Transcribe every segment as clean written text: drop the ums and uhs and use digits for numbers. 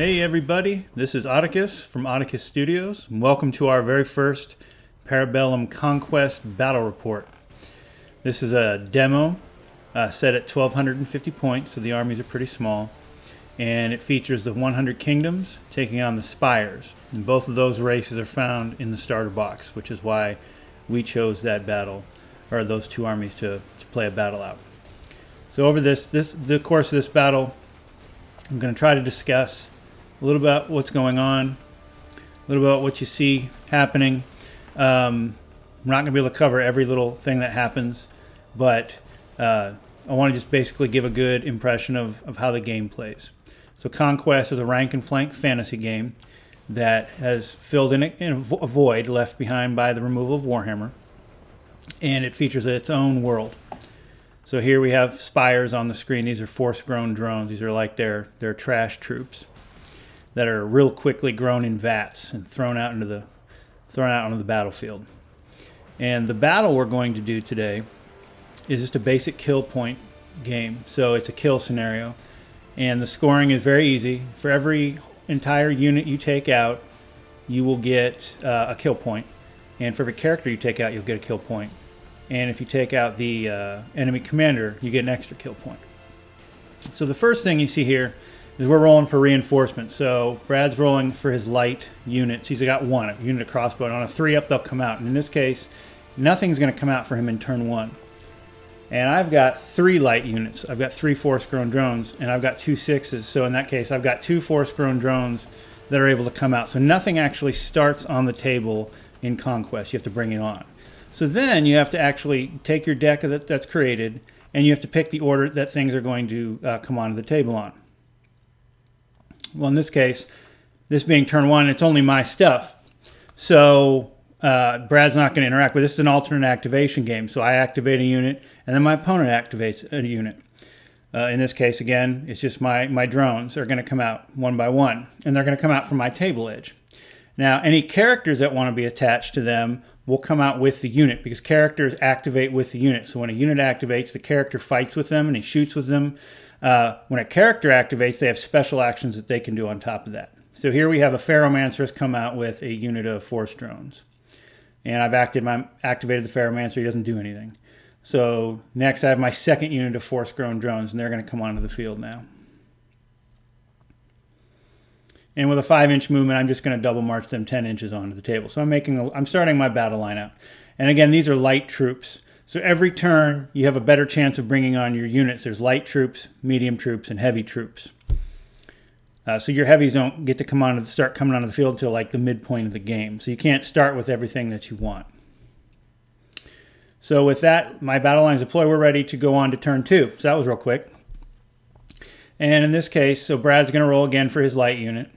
Hey everybody, this is Atticus from Atticus Studios, and welcome to our very first Bellum Conquest battle report. This is a demo set at 1250 points, so the armies are pretty small, and it features the 100 kingdoms taking on the Spires, and both of those races are found in the starter box, which is why we chose that battle, or those two armies to play a battle out. So over the course of this battle, I'm going to try to discuss a little about what's going on, a little about what you see happening. I'm not going to be able to cover every little thing that happens, but I want to just basically give a good impression of how the game plays. So Conquest is a rank and flank fantasy game that has filled in a void left behind by the removal of Warhammer, and it features its own world. So here we have Spires on the screen. These are force-grown drones. These are like their trash troops that are real quickly grown in vats and thrown out onto the battlefield. And the battle we're going to do today is just a basic kill point game. So it's a kill scenario, and the scoring is very easy. For every entire unit you take out, you will get a kill point, and for every character you take out, you'll get a kill point. And if you take out the enemy commander, you get an extra kill point. So the first thing you see here is we're rolling for reinforcement. So Brad's rolling for his light units. He's got one, a unit of crossbow. And on a 3-up, they'll come out. And in this case, nothing's going to come out for him in turn 1. And I've got 3 light units. I've got 3 force-grown drones, and I've got 2 6s. So in that case, I've got 2 force-grown drones that are able to come out. So nothing actually starts on the table in Conquest. You have to bring it on. So then you have to actually take your deck that's created, and you have to pick the order that things are going to come onto the table on. Well, in this case, this being turn 1, it's only my stuff. So Brad's not going to interact, but this is an alternate activation game. So I activate a unit, and then my opponent activates a unit. In this case, again, it's just my drones are going to come out one by one, and they're going to come out from my table edge. Now, any characters that want to be attached to them will come out with the unit, because characters activate with the unit. So when a unit activates, the character fights with them and he shoots with them. When a character activates, they have special actions that they can do on top of that. So here we have a Ferromancer has come out with a unit of force drones. And I've activated the Ferromancer. He doesn't do anything. So next I have my second unit of force-grown drones, and they're going to come onto the field now. And with a 5-inch movement, I'm just going to double march them 10 inches onto the table. So I'm starting my battle line out. And again, these are light troops. So every turn, you have a better chance of bringing on your units. There's light troops, medium troops, and heavy troops. So your heavies don't get to start coming onto the field until like the midpoint of the game. So you can't start with everything that you want. So with that, my battle lines deploy. We're ready to go on to turn 2. So that was real quick. And in this case, so Brad's going to roll again for his light unit.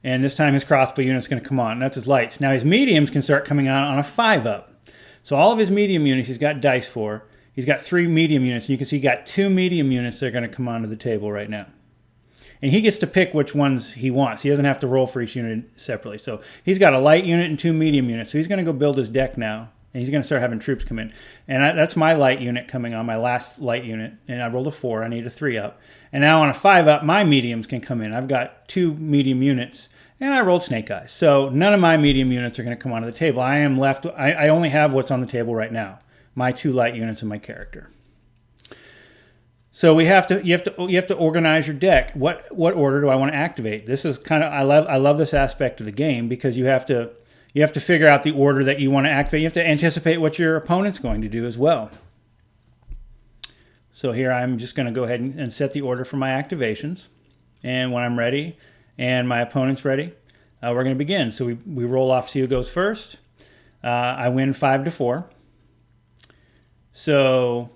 And this time his crossbow unit's going to come on. That's his lights. Now his mediums can start coming on a 5-up. So all of his medium units he's got dice for. He's got 3 medium units. And you can see he got 2 medium units that are going to come onto the table right now. And he gets to pick which ones he wants. He doesn't have to roll for each unit separately. So he's got a light unit and 2 medium units. So he's going to go build his deck now. And he's going to start having troops come in. And that's my light unit coming on, my last light unit. And I rolled a 4. I need a 3-up. And now on a 5-up, my mediums can come in. I've got 2 medium units. And I rolled Snake Eyes. So none of my medium units are going to come onto the table. I only have what's on the table right now. My 2 light units and my character. So you have to organize your deck. What order do I want to activate? This is kind of I love this aspect of the game, because you have to figure out the order that you want to activate. You have to anticipate what your opponent's going to do as well. So here I'm just going to go ahead and set the order for my activations. And when I'm ready and my opponent's ready, we're going to begin. So we roll off, see who goes first. I win 5-4. So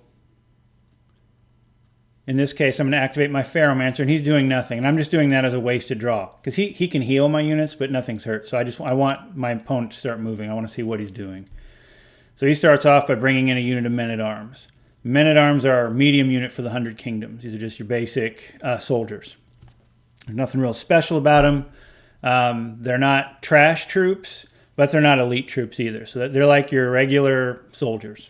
in this case, I'm going to activate my Ferromancer, and he's doing nothing. And I'm just doing that as a wasted draw, because he can heal my units, but nothing's hurt. So I want my opponent to start moving. I want to see what he's doing. So he starts off by bringing in a unit of Men-at-Arms. Men-at-Arms are a medium unit for the 100 Kingdoms. These are just your basic soldiers. There's nothing real special about them. They're not trash troops, but they're not elite troops either. So they're like your regular soldiers.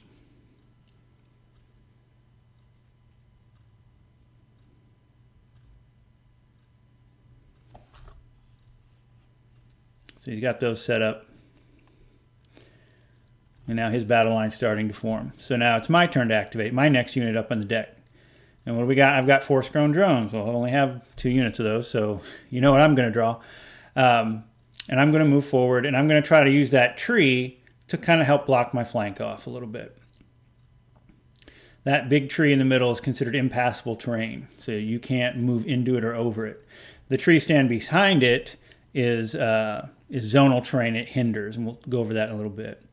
So he's got those set up. And now his battle line's starting to form. So now it's my turn to activate my next unit up on the deck. And what do we got? I've got force-grown drones. Well, I only have 2 units of those, so you know what I'm going to draw. And I'm going to move forward, and I'm going to try to use that tree to kind of help block my flank off a little bit. That big tree in the middle is considered impassable terrain, so you can't move into it or over it. The tree stand behind it is zonal terrain. It hinders, and we'll go over that in a little bit.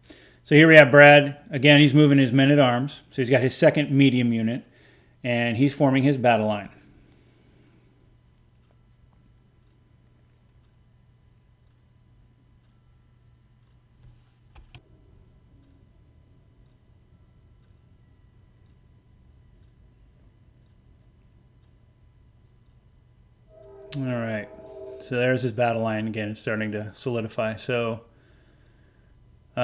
So here we have Brad. Again, he's moving his men-at-arms. So he's got his second medium unit, and he's forming his battle line. All right. So there's his battle line again. It's starting to solidify. So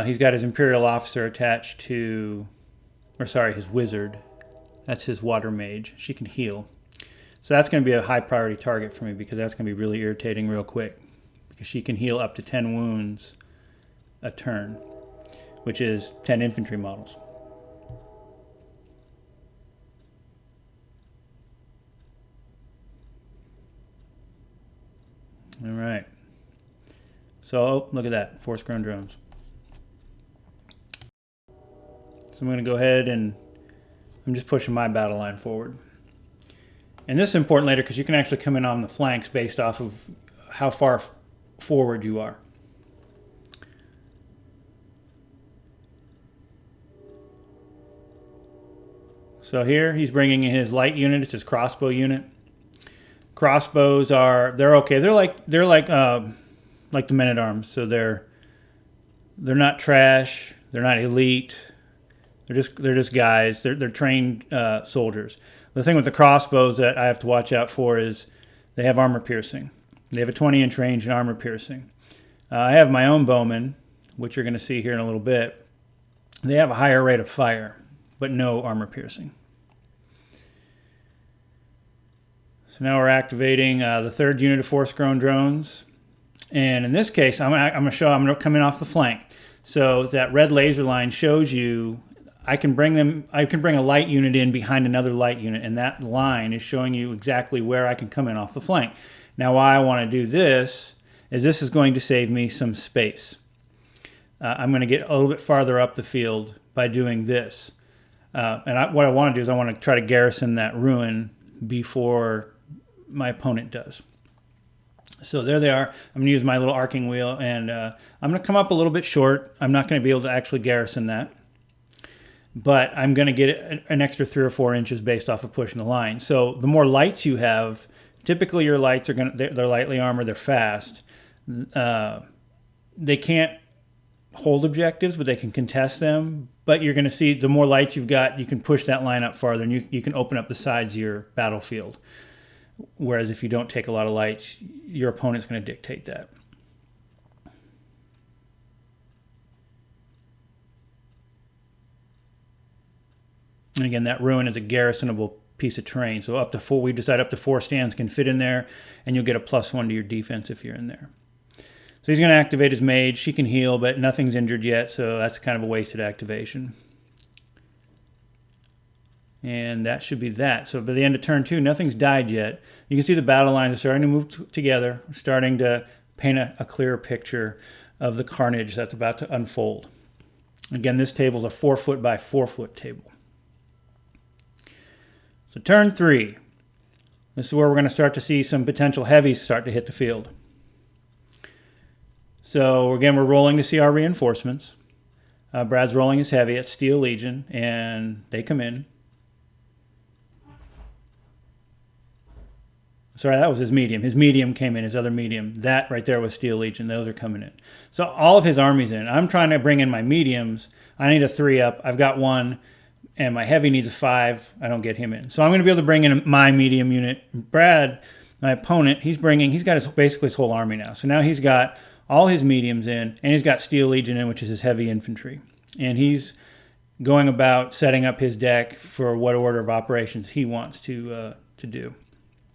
he's got his Imperial officer attached to, or sorry, his wizard. That's his water mage. She can heal. So that's going to be a high priority target for me because that's going to be really irritating real quick. Because she can heal up to 10 wounds a turn, which is 10 infantry models. All right. So look at that, force-grown drones. So I'm going to go ahead and I'm just pushing my battle line forward. And this is important later because you can actually come in on the flanks based off of how far forward you are. So here he's bringing in his light unit. It's his crossbow unit. Crossbows they're okay. They're like the men-at-arms. So they're not trash. They're not elite. They're just guys. They're trained soldiers. The thing with the crossbows that I have to watch out for is they have armor piercing. They have a 20-inch range and armor piercing. I have my own bowmen, which you're going to see here in a little bit. They have a higher rate of fire, but no armor piercing. So now we're activating the third unit of force-grown drones. And in this case, I'm going to come in off the flank. So that red laser line shows you I can bring a light unit in behind another light unit, and that line is showing you exactly where I can come in off the flank. Now why I want to do this is going to save me some space. I'm going to get a little bit farther up the field by doing this. What I want to do is I want to try to garrison that ruin before my opponent does. So there they are. I'm going to use my little arcing wheel, and I'm going to come up a little bit short. I'm not going to be able to actually garrison that, but I'm going to get an extra 3 or 4 inches based off of pushing the line. So the more lights you have, typically your lights are they're lightly armored, they're fast. They can't hold objectives, but they can contest them. But you're going to see the more lights you've got, you can push that line up farther, and you can open up the sides of your battlefield. Whereas if you don't take a lot of lights, your opponent's going to dictate that. And again, that ruin is a garrisonable piece of terrain. So we decide up to 4 stands can fit in there, and you'll get a +1 to your defense if you're in there. So he's going to activate his mage. She can heal, but nothing's injured yet, so that's kind of a wasted activation. And that should be that. So by the end of turn 2, nothing's died yet. You can see the battle lines are starting to move together, starting to paint a clearer picture of the carnage that's about to unfold. Again, this table is a 4-foot by 4-foot table. So turn 3. This is where we're going to start to see some potential heavies start to hit the field. So again, we're rolling to see our reinforcements. Brad's rolling his heavy at Steel Legion, and they come in. Sorry, that was his medium. His medium came in, his other medium. That right there was Steel Legion. Those are coming in. So all of his army's in. I'm trying to bring in my mediums. I need a 3 up. I've got 1, and my heavy needs a 5. I don't get him in. So I'm going to be able to bring in my medium unit. Brad, my opponent, he's got basically his whole army now. So now he's got all his mediums in, and he's got Steel Legion in, which is his heavy infantry. And he's going about setting up his deck for what order of operations he wants to do.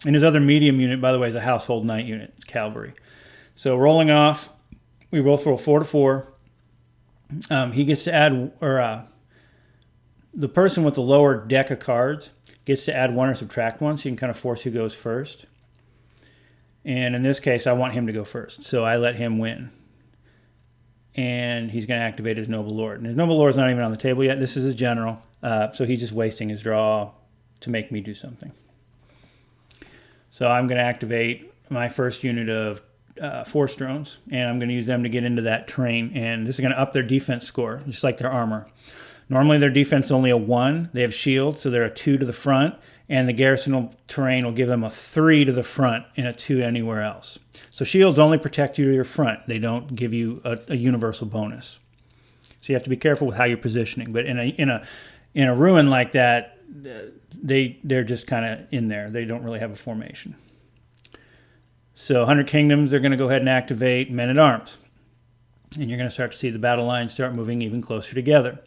And his other medium unit, by the way, is a household knight unit. It's cavalry. So rolling off, We both roll 4 to 4. He gets to add, the person with the lower deck of cards gets to add 1 or subtract 1, so you can kind of force who goes first. And in this case, I want him to go first, so I let him win. And he's going to activate his Noble Lord. And his Noble Lord is not even on the table yet. This is his general, so he's just wasting his draw to make me do something. So I'm going to activate my first unit of force drones, and I'm going to use them to get into that terrain. And this is going to up their defense score, just like their armor. Normally their defense is only a 1. They have shield, so they're a 2 to the front, and the garrisonal terrain will give them a 3 to the front and a 2 anywhere else. So shields only protect you to your front. They don't give you a universal bonus. So you have to be careful with how you're positioning. But in a ruin like that, they're just kind of in there. They don't really have a formation. So 100 Kingdoms, they're going to go ahead and activate Men-at-Arms. And you're going to start to see the battle lines start moving even closer together.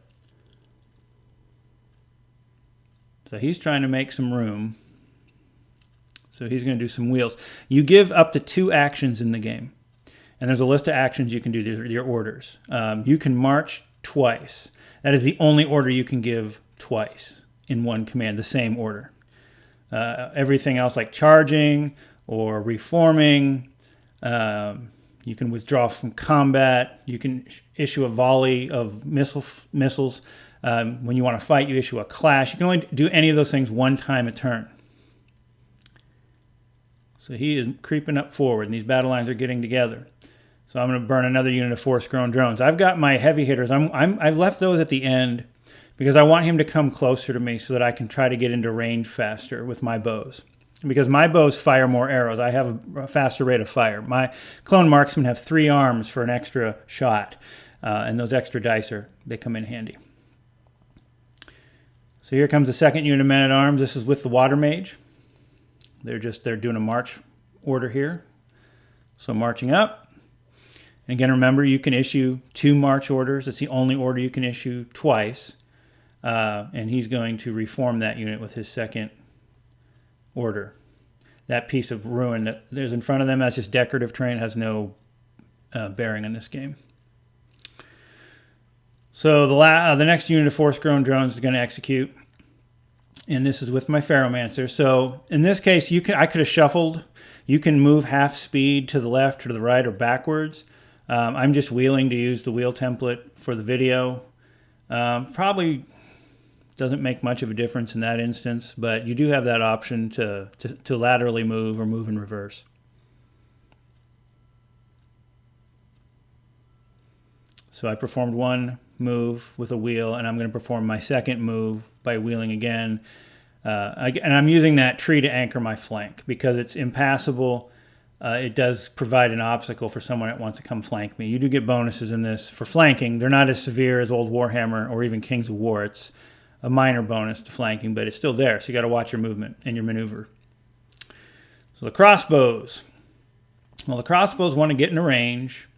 So he's trying to make some room. So he's going to do some wheels. You give up to 2 actions in the game. And there's a list of actions you can do. These are your orders. You can march twice. That is the only order you can give twice in one command, the same order. Everything else like charging or reforming, you can withdraw from combat. You can issue a volley of missiles. When you want to fight, you issue a clash. You can only do any of those things 1 time a turn. So he is creeping up forward, and these battle lines are getting together. So I'm going to burn another unit of force-grown drones. I've got my heavy hitters. I've left those at the end because I want him to come closer to me so that I can try to get into range faster with my bows. Because my bows fire more arrows. I have a faster rate of fire. My clone marksmen have 3 arms for an extra shot, and those extra dice they come in handy. So here comes the second unit of Men-at-Arms. This is with the Water Mage. They're doing a march order here. So marching up. And again, remember, you can issue 2 march orders. It's the only order you can issue twice. And he's going to reform that unit with his second order. That piece of ruin that there's in front of them, that's just decorative terrain, has no bearing on this game. So the next unit of force-grown drones is going to execute. And this is with my Ferromancer. So in this case, I could have shuffled. You can move half speed to the left or to the right or backwards. I'm just wheeling to use the wheel template for the video. Probably doesn't make much of a difference in that instance, but you do have that option to laterally move or move in reverse. So I performed 1 move with a wheel, and I'm going to perform my second move by wheeling again. And I'm using that tree to anchor my flank because it's impassable. It does provide an obstacle for someone that wants to come flank me. You do get bonuses in this for flanking. They're not as severe as Old Warhammer or even Kings of War. It's a minor bonus to flanking, but it's still there, so you got to watch your movement and your maneuver. So the crossbows. Well, the crossbows want to get into range,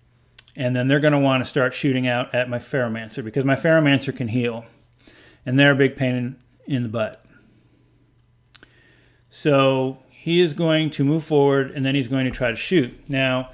and then they're going to want to start shooting out at my Ferromancer because my Ferromancer can heal, and they're a big pain in the butt. So he is going to move forward, and then he's going to try to shoot. Now,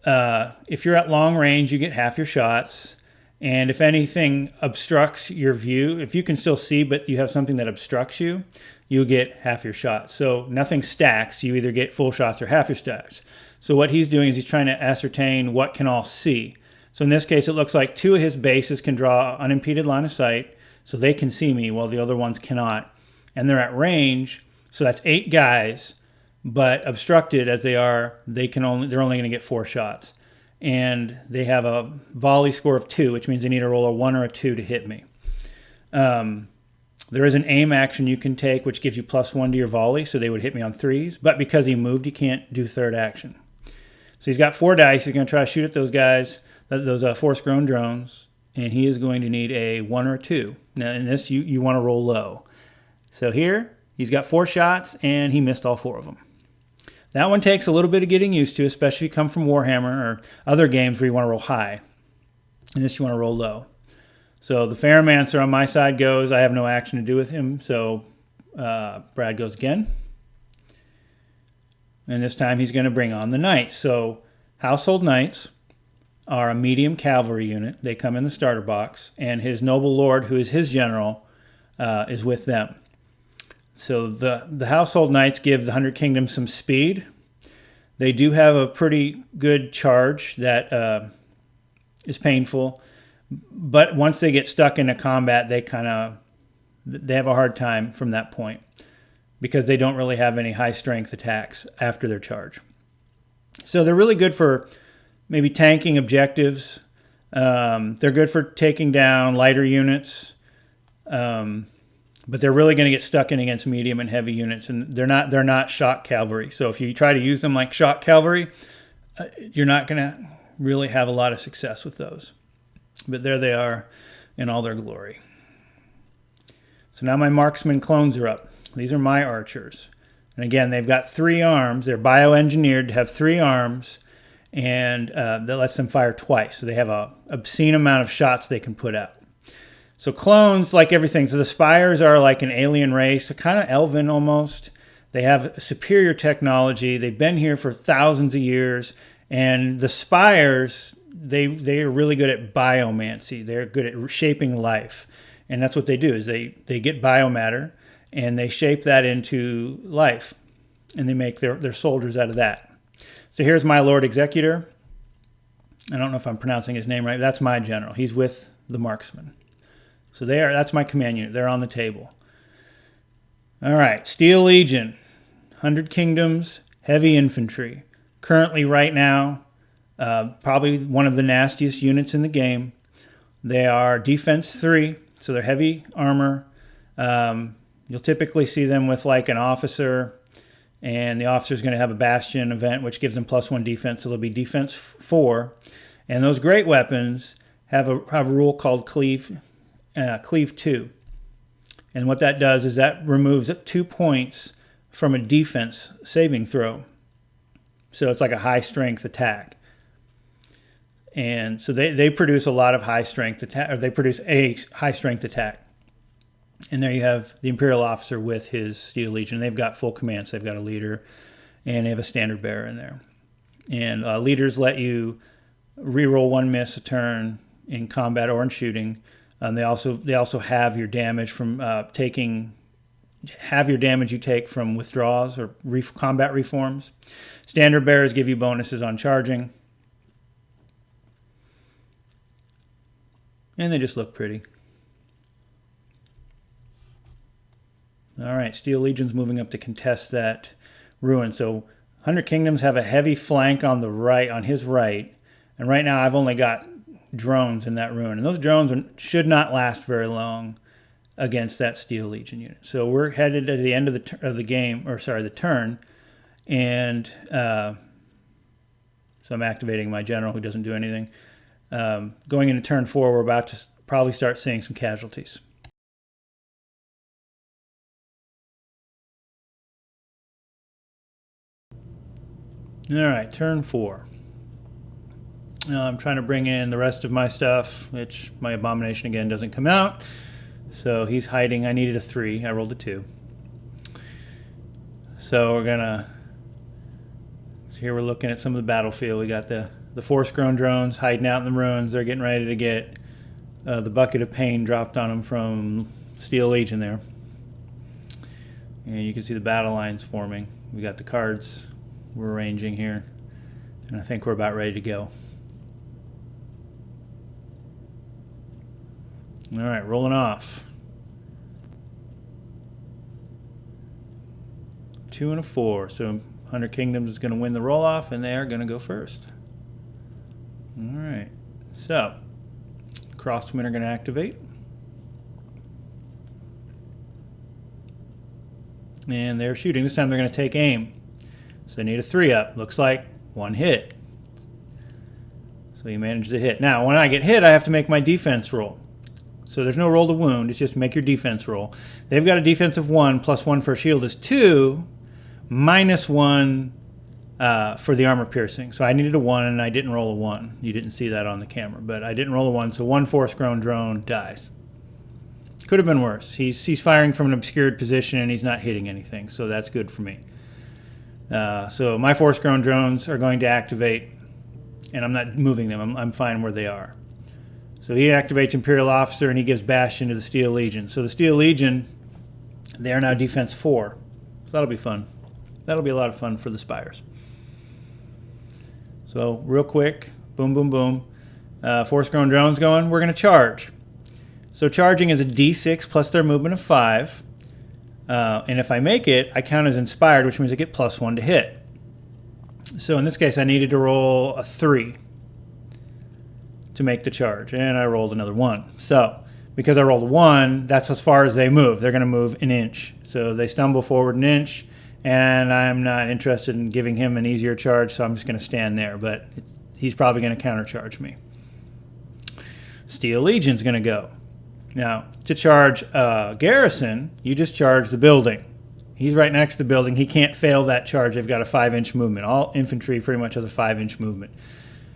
if you're at long range, you get half your shots. And if anything obstructs your view, if you can still see, but you have something that obstructs you, you get half your shots. So nothing stacks. You either get full shots or half your stacks. So what he's doing is he's trying to ascertain what can all see. So in this case, it looks like 2 of his bases can draw unimpeded line of sight, so they can see me while the other ones cannot. And they're at range, so that's 8 guys, but obstructed as they are, they're only going to get 4 shots. And they have a volley score of 2, which means they need to roll a 1 or a 2 to hit me. There is an aim action you can take, which gives you +1 to your volley, so they would hit me on 3s. But because he moved, he can't do third action. So he's got 4 dice. He's going to try to shoot at those guys, those force-grown drones, and he is going to need a 1 or a 2. Now, in this, you want to roll low. So here, he's got 4 shots, and he missed all 4 of them. That one takes a little bit of getting used to, especially if you come from Warhammer or other games where you want to roll high. And this you want to roll low. So the Ferromancer on my side goes. I have no action to do with him, so Brad goes again. And this time he's going to bring on the Knights. So Household Knights are a medium cavalry unit. They come in the starter box, and his noble lord, who is his general, is with them. So the household knights give the 100 Kingdoms some speed. They do have a pretty good charge that is painful, but once they get stuck into combat, they have a hard time from that point because they don't really have any high strength attacks after their charge. So they're really good for maybe tanking objectives. They're good for taking down lighter units, but they're really going to get stuck in against medium and heavy units, and they're not shock cavalry. So if you try to use them like shock cavalry, you're not going to really have a lot of success with those. But there they are in all their glory. So now my marksman clones are up. These are my archers. And again, they've got 3 arms. They're bioengineered to have 3 arms, and that lets them fire twice. So they have an obscene amount of shots they can put out. So clones, like everything, so the Spires are like an alien race, kind of elven almost. They have superior technology. They've been here for thousands of years. And the Spires, they are really good at biomancy. They're good at shaping life. And that's what they do, is they get biomatter, and they shape that into life. And they make their soldiers out of that. So here's my Lord Executor. I don't know if I'm pronouncing his name right. That's my general. He's with the marksman. So that's my command unit. They're on the table. All right, Steel Legion, 100 Kingdoms, heavy infantry. Currently, right now, probably one of the nastiest units in the game. They are defense 3, so they're heavy armor. You'll typically see them with like an officer, and the officer is going to have a bastion event, which gives them +1 defense, so they'll be defense 4. And those great weapons have a rule called cleave 2. And what that does is that removes 2 points from a defense saving throw. So it's like a high strength attack. And so they produce a lot of high strength attack, or they produce a high strength attack. And there you have the Imperial officer with his Steel Legion. They've got full command, so they've got a leader, and they have a standard bearer in there. And leaders let you reroll 1 miss a turn in combat or in shooting. They also have your damage from have your damage you take from withdrawals or combat reforms. Standard bearers give you bonuses on charging. And they just look pretty. All right, Steel Legion's moving up to contest that ruin. So 100 Kingdoms have a heavy flank on the right, on his right. And right now I've only got drones in that ruin. And those drones should not last very long against that Steel Legion unit. So we're headed to the end of the game, or sorry, the turn. And so I'm activating my general who doesn't do anything. Going into turn 4, we're about to probably start seeing some casualties. All right, turn 4. I'm trying to bring in the rest of my stuff, which my abomination again doesn't come out. So he's hiding. I needed a 3. I rolled a 2. So we're gonna. So here we're looking at some of the battlefield. We got the force-grown drones hiding out in the ruins. They're getting ready to get the bucket of pain dropped on them from Steel Legion there. And you can see the battle lines forming. We got the cards we're arranging here, and I think we're about ready to go. All right, rolling off. 2 and a 4. So 100 Kingdoms is going to win the roll-off, and they are going to go first. All right. So crossmen are going to activate. And they're shooting. This time they're going to take aim. So they need a 3 up. Looks like 1 hit. So you manage to hit. Now, when I get hit, I have to make my defense roll. So there's no roll to wound. It's just make your defense roll. They've got a defense of 1, +1 for a shield is 2, -1 for the armor piercing. So I needed a 1, and I didn't roll a 1. You didn't see that on the camera, but I didn't roll a 1, so 1 force-grown drone dies. Could have been worse. He's firing from an obscured position, and he's not hitting anything, so that's good for me. So my force-grown drones are going to activate. and I'm not moving them. I'm fine where they are. So he activates Imperial Officer, and he gives Bastion to the Steel Legion. So the Steel Legion, they are now defense 4. So that'll be fun. That'll be a lot of fun for the Spires. So real quick, boom, boom, boom. Force-grown drones going. We're going to charge. So charging is a D6 plus their movement of 5. And if I make it, I count as inspired, which means I get +1 to hit. So in this case, I needed to roll a 3 to make the charge, and I rolled another 1. So because I rolled a 1, that's as far as they move. They're going to move an inch. So they stumble forward an inch, and I'm not interested in giving him an easier charge, so I'm just going to stand there. But he's probably going to countercharge me. Steel Legion's going to go. Now, to charge Garrison, you just charge the building. He's right next to the building. He can't fail that charge. They've got a 5-inch movement. All infantry pretty much has a 5-inch movement.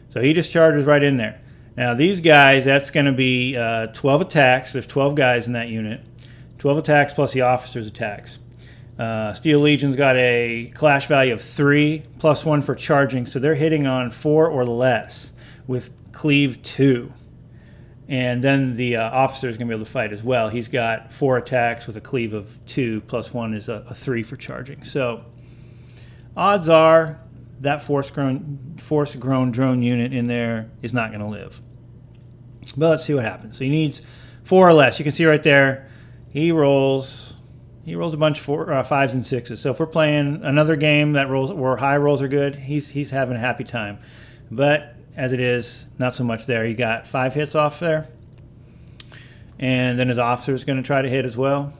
So he just charges right in there. Now, these guys, that's going to be 12 attacks. There's 12 guys in that unit. 12 attacks plus the officer's attacks. Steel Legion's got a clash value of 3 plus 1 for charging, so they're hitting on 4 or less with cleave 2. And then the officer is going to be able to fight as well. He's got 4 attacks with a cleave of 2 plus 1 is a 3 for charging. So odds are that force-grown drone unit in there is not going to live. But let's see what happens. So he needs 4 or less. You can see right there, he rolls a bunch of 5s and 6s. So if we're playing another game that rolls where high rolls are good, he's having a happy time. But as it is, not so much there. He got 5 hits off there. And then his officer is going to try to hit as well,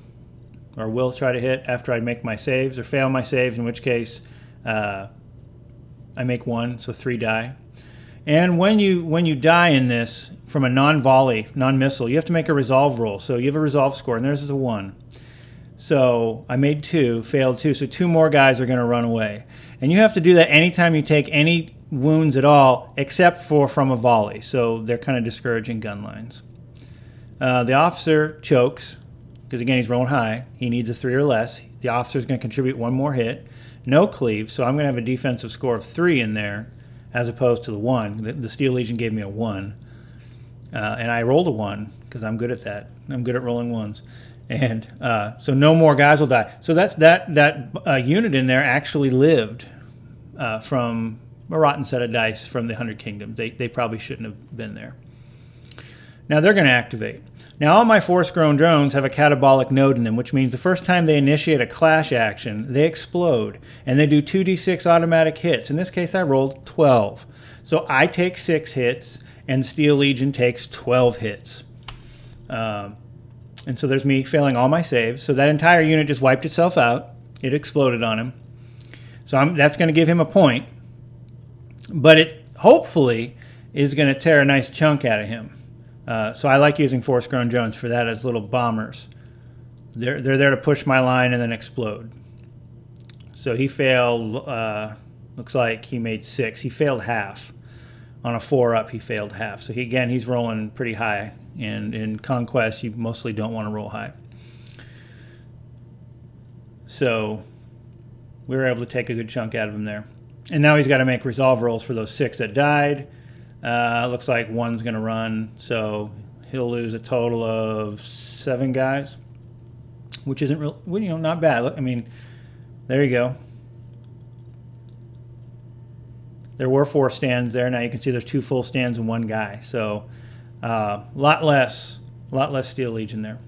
or will try to hit after I make my saves or fail my saves, in which case I make 1, so 3 die. And when you die in this from a non-volley, non-missile, you have to make a resolve roll. So you have a resolve score, and theirs is a 1. So I made 2, failed 2, so 2 more guys are going to run away. And you have to do that anytime you take any wounds at all, except for from a volley. So they're kind of discouraging gun lines. The officer chokes, because again, he's rolling high. He needs a 3 or less. The officer's going to contribute 1 more hit. No cleave, so I'm going to have a defensive score of 3 in there, as opposed to the 1. The Steel Legion gave me a 1. And I rolled a 1, because I'm good at that. I'm good at rolling 1s. And so no more guys will die. So that unit in there actually lived from a rotten set of dice from the 100 Kingdoms. They probably shouldn't have been there. Now they're going to activate. Now all my force-grown drones have a catabolic node in them, which means the first time they initiate a clash action, they explode, and they do 2d6 automatic hits. In this case, I rolled 12. So I take 6 hits, and Steel Legion takes 12 hits. And so there's me failing all my saves. So that entire unit just wiped itself out. It exploded on him. So that's going to give him a point. But it hopefully is going to tear a nice chunk out of him. So I like using force-grown drones for that as little bombers. They're there to push my line and then explode. So he failed, looks like he made 6. He failed half. On a 4-up, he failed half. So he's rolling pretty high. And in Conquest, you mostly don't want to roll high. So we were able to take a good chunk out of him there. And now he's got to make resolve rolls for those 6 that died. Looks like 1's going to run, so he'll lose a total of 7 guys, which isn't real, not bad. Look, I mean, there you go. There were 4 stands there. Now you can see there's 2 full stands and 1 guy. So a lot less Steel Legion there.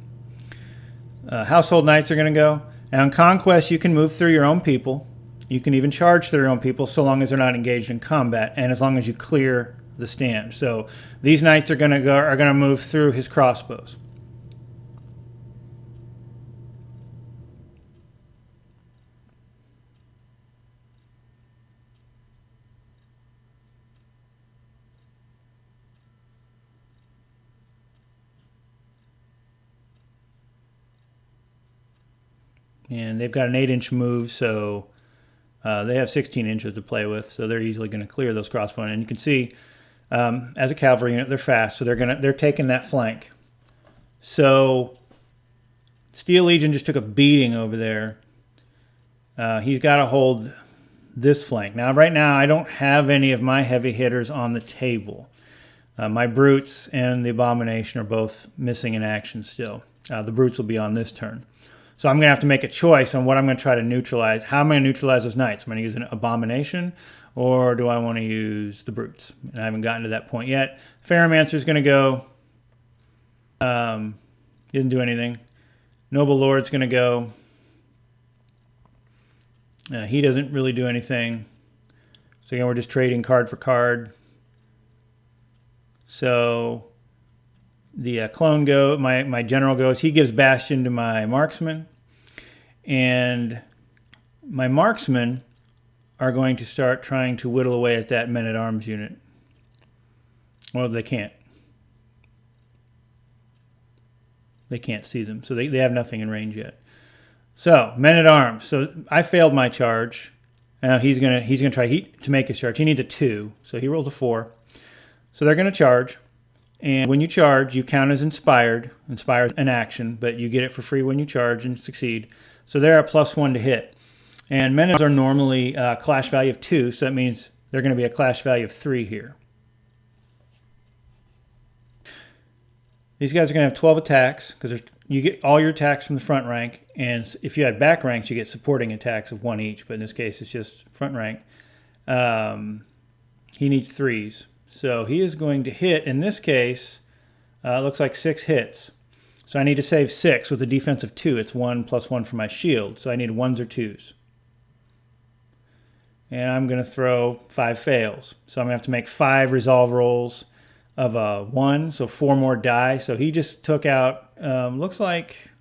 Household Knights are going to go. Now in Conquest, you can move through your own people. You can even charge through your own people so long as they're not engaged in combat, and as long as you clear the stand. So these knights are going to move through his crossbows. And they've got an 8-inch move, so they have 16 inches to play with, so they're easily going to clear those crossbow. And you can see, as a cavalry unit, they're fast, so they're taking that flank. So Steel Legion just took a beating over there. He's got to hold this flank. Now, right now, I don't have any of my heavy hitters on the table. My Brutes and the Abomination are both missing in action still. The Brutes will be on this turn. So I'm going to have to make a choice on what I'm going to try to neutralize. How am I going to neutralize those Knights? Am I going to use an Abomination, or do I want to use the Brutes? And I haven't gotten to that point yet. Ferromancer's going to go. Didn't do anything. Noble Lord's going to go. He doesn't really do anything. So again, we're just trading card for card. So the clone my general goes. He gives Bastion to my marksman. And my marksmen are going to start trying to whittle away at that men-at-arms unit. Well, they can't. They can't see them. So they have nothing in range yet. So, men-at-arms. So I failed my charge. Now he's gonna try to make his charge. He needs a 2. So he rolls a 4. So they're going to charge, and when you charge, you count as inspired. Inspired an action, but you get it for free when you charge and succeed. So they're a +1 to hit. And men are normally a clash value of 2, so that means they're going to be a clash value of 3 here. These guys are going to have 12 attacks, because you get all your attacks from the front rank, and if you had back ranks, you get supporting attacks of 1 each, but in this case, it's just front rank. He needs 3s. So he is going to hit, in this case, looks like 6 hits. So I need to save 6 with a defense of 2. It's 1 + 1 for my shield. So I need 1s or 2s. And I'm going to throw 5 fails. So I'm going to have to make 5 resolve rolls of a 1. So 4 more die. So he just took out, looks like,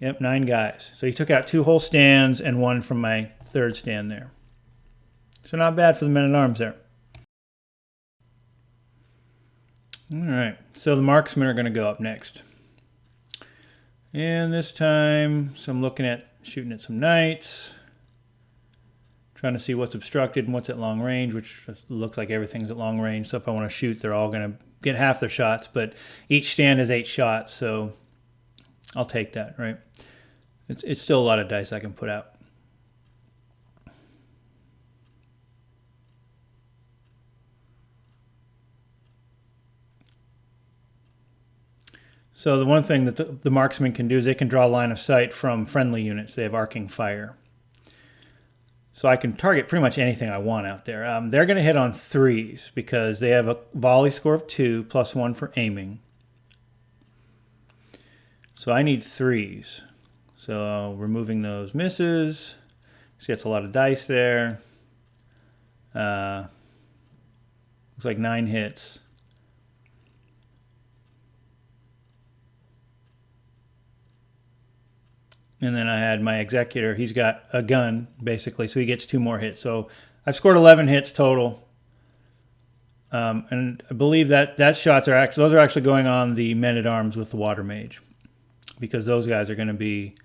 9 guys. So he took out 2 whole stands and 1 from my 3rd stand there. So not bad for the men-at-arms there. All right, so the marksmen are going to go up next. And this time, so I'm looking at shooting at some Knights. Trying to see what's obstructed and what's at long range, which looks like everything's at long range. So if I want to shoot, they're all going to get half their shots. But each stand has 8 shots, so I'll take that, right? It's still a lot of dice I can put out. So the one thing that the marksman can do is they can draw line of sight from friendly units. They have arcing fire. So I can target pretty much anything I want out there. They're going to hit on 3s because they have a volley score of 2 +1 for aiming. So I need 3s. So removing those misses. She gets a lot of dice there. Looks like 9 hits. And then I had my executor. He's got a gun, basically, so he gets 2 more hits. So I've scored 11 hits total. And I believe that shots are actually, those are actually going on the men-at-arms with the water mage, because those guys are going to be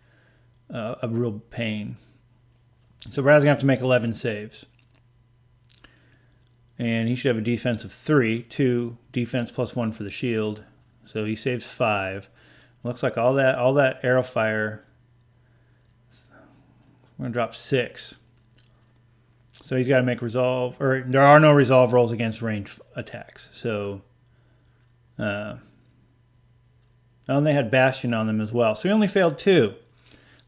a real pain. So Brad's going to have to make 11 saves. And he should have a defense of 3, 2 defense +1 for the shield. So he saves 5. Looks like all that arrow fire. We're going to drop 6. So he's got to make resolve, or there are no resolve rolls against ranged attacks. So, and they had Bastion on them as well. So he only failed 2.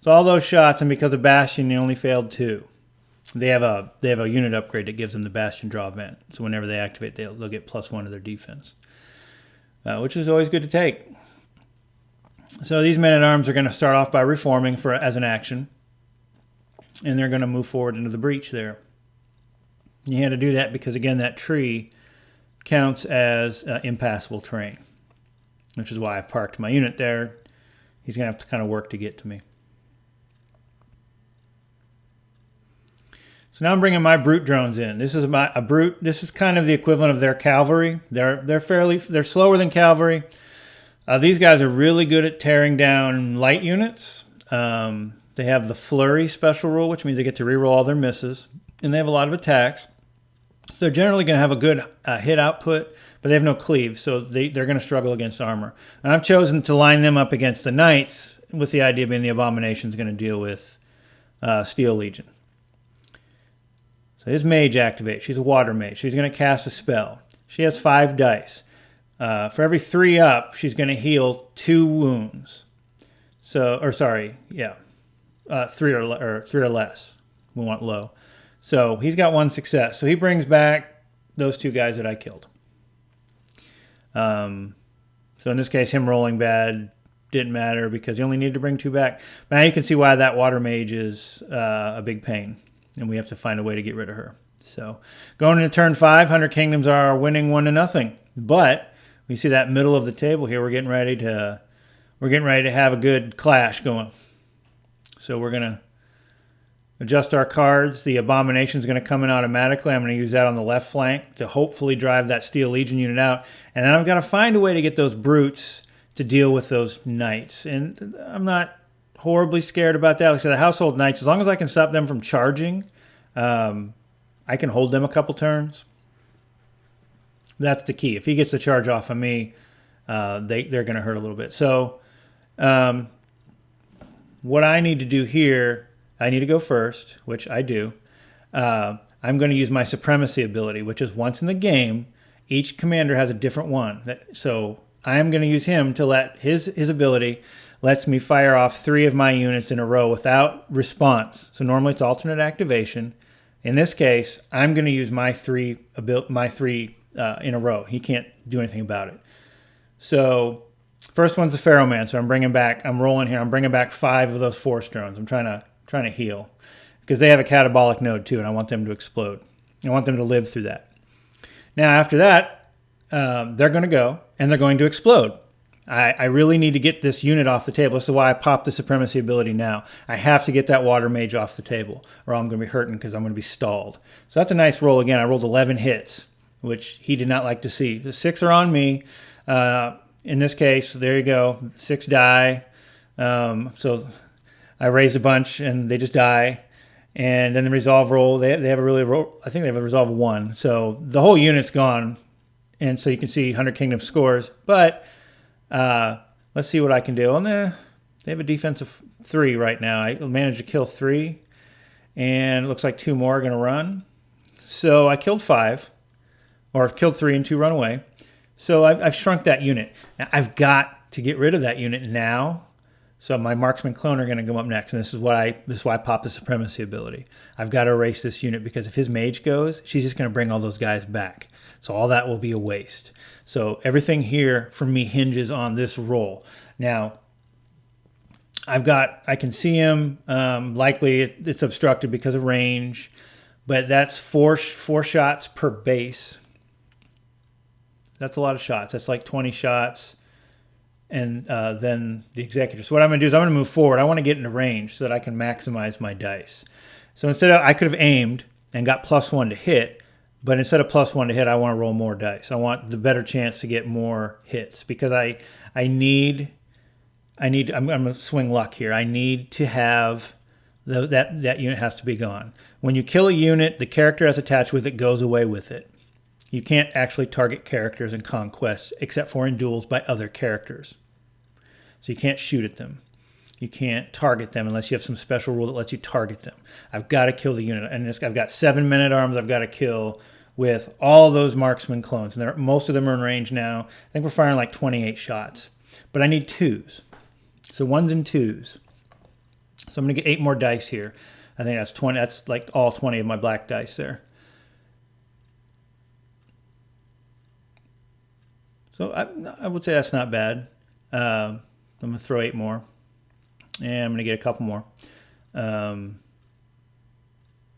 So all those shots, and because of Bastion, he only failed 2. They have a unit upgrade that gives them the Bastion draw event. So whenever they activate, they'll get +1 to their defense, which is always good to take. So these men-at-arms are going to start off by reforming as an action. And they're going to move forward into the breach there. You had to do that because, again, that tree counts as impassable terrain, which is why I parked my unit there. He's going to have to kind of work to get to me. So now I'm bringing my brute drones in. This is a brute. This is kind of the equivalent of their cavalry. They're slower than cavalry. These guys are really good at tearing down light units. They have the flurry special rule, which means they get to reroll all their misses. And they have a lot of attacks. So they're generally going to have a good hit output, but they have no cleave, so they're going to struggle against armor. And I've chosen to line them up against the Knights, with the idea being the Abomination is going to deal with Steel Legion. So his mage activates. She's a water mage. She's going to cast a spell. She has 5 dice. For every 3 up, she's going to heal 2 wounds. So, or sorry, yeah, 3 or less. We want low. So he's got 1 success. So he brings back those 2 guys that I killed. So in this case, him rolling bad didn't matter because he only needed to bring 2 back. But now you can see why that water mage is a big pain, and we have to find a way to get rid of her. So going into turn 5, 100 Kingdoms are winning 1-0. But we see that middle of the table here. We're getting ready to have a good clash going. So we're gonna adjust our cards. The Abomination is going to come in automatically. I'm going to use that on the left flank to hopefully drive that Steel Legion unit out. And then I've got to find a way to get those brutes to deal with those knights. And I'm not horribly scared about that. Like I said, the Household Knights, as long as I can stop them from charging, I can hold them a couple turns. That's the key. If he gets the charge off of me, they're going to hurt a little bit. So what I need to do here, I need to go first, which I do. I'm going to use my supremacy ability, which is once in the game, each commander has a different one. So I'm going to use him to let his ability lets me fire off 3 of my units in a row without response. So normally it's alternate activation. In this case, I'm going to use my 3 in a row. He can't do anything about it. So first one's the Pharaohmancer. I'm rolling here. I'm bringing back 5 of those Force drones. I'm trying to heal because they have a catabolic node too, and I want them to explode. I want them to live through that. Now after that, they're going to go and they're going to explode. I really need to get this unit off the table. This is why I popped the supremacy ability now. I have to get that water mage off the table or I'm going to be hurting because I'm going to be stalled. So that's a nice roll again. I rolled 11 hits, which he did not like to see. The 6 are on me. In this case, there you go, 6 die. So I raised a bunch and they just die. And then the resolve roll, they have a really roll. I think they have a resolve of 1. So the whole unit's gone. And so you can see 100 Kingdom scores. But let's see what I can do. They have a defense of 3 right now. I managed to kill 3. And it looks like 2 more are going to run. So I killed 5. Or killed 3 and 2 run away. So I've shrunk that unit. Now I've got to get rid of that unit now. So my marksman clone are going to come up next, and this is why I popped the supremacy ability. I've got to erase this unit because if his mage goes, she's just going to bring all those guys back. So all that will be a waste. So everything here for me hinges on this roll. Now I can see him. Likely it's obstructed because of range, but that's four shots per base. That's a lot of shots. That's like 20 shots. And then the executor. So what I'm going to do is I'm going to move forward. I want to get into range so that I can maximize my dice. So instead of, I could have aimed and got +1 to hit, but instead of +1 to hit, I want to roll more dice. I want the better chance to get more hits because I'm going to swing luck here. I need to have that unit has to be gone. When you kill a unit, the character that's attached with it goes away with it. You can't actually target characters in Conquest except for in duels by other characters. So you can't shoot at them. You can't target them unless you have some special rule that lets you target them. I've got to kill the unit. And I've got 7 men-at-arms I've got to kill with all those marksman clones. And most of them are in range now. I think we're firing like 28 shots. But I need 2s. So 1s and 2s. So I'm going to get 8 more dice here. I think that's 20. That's like all 20 of my black dice there. So I would say that's not bad. I'm going to throw 8 more. And I'm going to get a couple more. And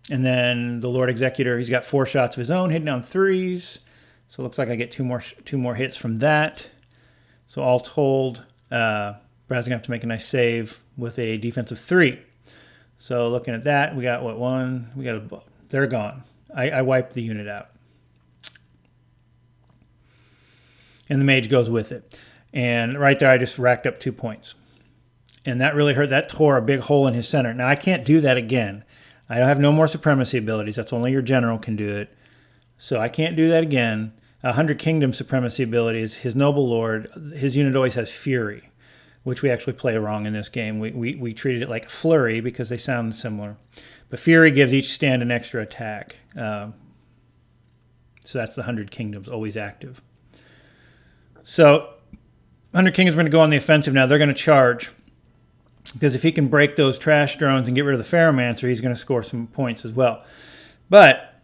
then the Lord Executor, he's got 4 shots of his own, hitting on 3s. So it looks like I get 2 more hits from that. So all told, Brad's going to have to make a nice save with a defense of 3. So looking at that, we got, they're gone. I wiped the unit out. And the mage goes with it. And right there, I just racked up 2 points. And that really hurt. That tore a big hole in his center. Now, I can't do that again. I have no more supremacy abilities. That's only your general can do it. So I can't do that again. 100 Kingdom supremacy abilities. His Noble Lord, his unit always has Fury, which we actually play wrong in this game. We treated it like Flurry because they sound similar. But Fury gives each stand an extra attack. So that's the 100 Kingdoms, always active. So 100 Kingdoms are going to go on the offensive now. They're going to charge. Because if he can break those trash drones and get rid of the Ferromancer, he's going to score some points as well. But,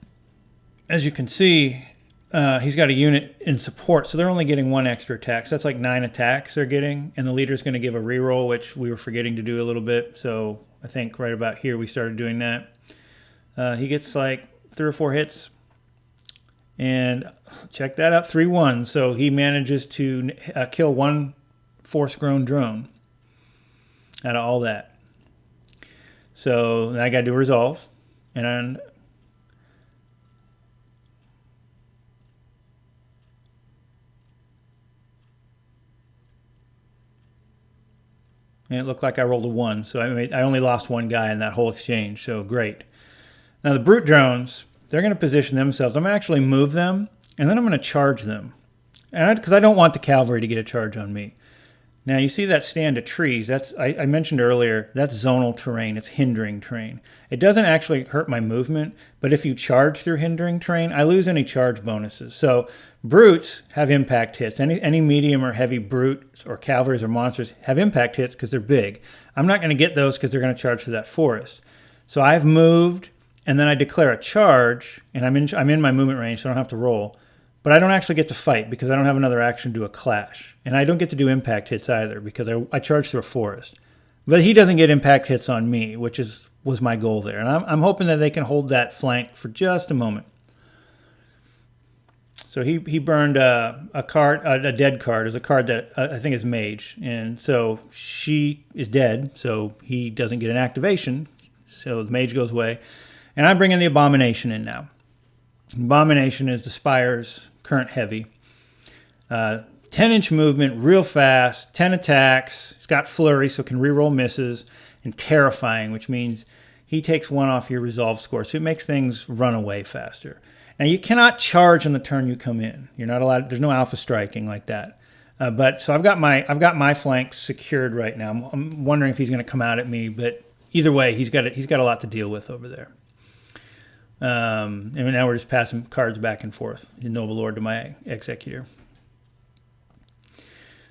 as you can see, he's got a unit in support, so they're only getting 1 extra attack. So that's like 9 attacks they're getting, and the leader's going to give a reroll, which we were forgetting to do a little bit. So I think right about here we started doing that. He gets like 3 or 4 hits, and check that out, 3-1. So he manages to kill 1 force-grown drone out of all that. So I got to do a resolve, and it looked like I rolled a 1, so I only lost 1 guy in that whole exchange, so great. Now the brute drones, they're going to position themselves. I'm going to actually move them, and then I'm going to charge them, because I don't want the cavalry to get a charge on me. Now you see that stand of trees, that's I mentioned earlier, that's zonal terrain, it's hindering terrain. It doesn't actually hurt my movement, but if you charge through hindering terrain, I lose any charge bonuses. So brutes have impact hits. Any medium or heavy brutes or cavalries or monsters have impact hits because they're big. I'm not going to get those because they're going to charge through that forest. So I've moved, and then I declare a charge, and I'm in my movement range, so I don't have to roll. But I don't actually get to fight because I don't have another action to do a clash. And I don't get to do impact hits either because I charge through a forest. But he doesn't get impact hits on me, which was my goal there. And I'm hoping that they can hold that flank for just a moment. So he burned a dead card. It's a card that I think is Mage. And so she is dead, so he doesn't get an activation. So the Mage goes away. And I'm bringing the Abomination in now. Abomination is the Spires current heavy. 10-inch movement, real fast, 10 attacks. He's got flurry, so can reroll misses, and terrifying, which means he takes 1 off your resolve score, so it makes things run away faster. Now you cannot charge on the turn you come in. You're not allowed. There's no alpha striking like that. But so I've got my flank secured right now. I'm wondering if he's going to come out at me, but either way, he's got a lot to deal with over there. And now we're just passing cards back and forth. Noble Lord to my Executor.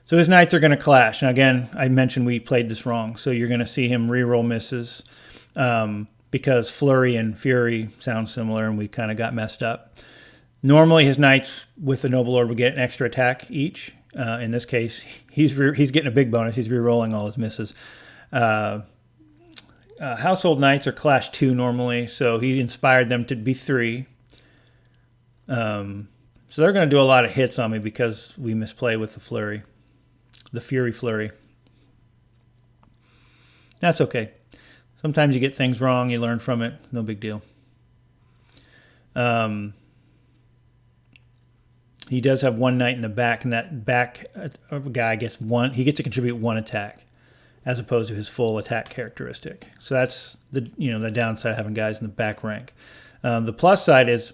So his knights are going to clash. Now again, I mentioned we played this wrong. So you're going to see him reroll misses because Flurry and Fury sound similar and we kind of got messed up. Normally his knights with the Noble Lord would get an extra attack each. In this case, he's getting a big bonus. He's rerolling all his misses. Household Knights are Clash 2 normally, so he inspired them to be 3. So they're going to do a lot of hits on me because we misplay with the Flurry. The Fury Flurry. That's okay. Sometimes you get things wrong, you learn from it. No big deal. He does have 1 knight in the back, and that back guy gets 1. He gets to contribute 1 attack, as opposed to his full attack characteristic. So that's the downside of having guys in the back rank. The plus side is